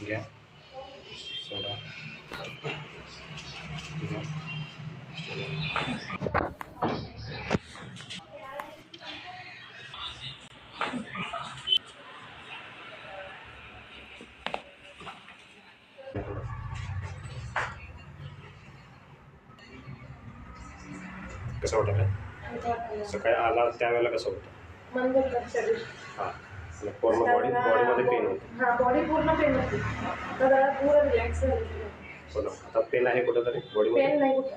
घ्या सोडा घ्या. कसं वाटलं सकाळी आला त्यावेळेला कसं होतं मन बोलतात शरीर हां पूर्ण बॉडीमध्ये पेन होतं हां बॉडी पूर्ण पेन होती आता जरा पूर्ण रिलॅक्स झाली हो ना आता पेन आहे कुठं तरी बॉडीमध्ये पेन नाही कुठं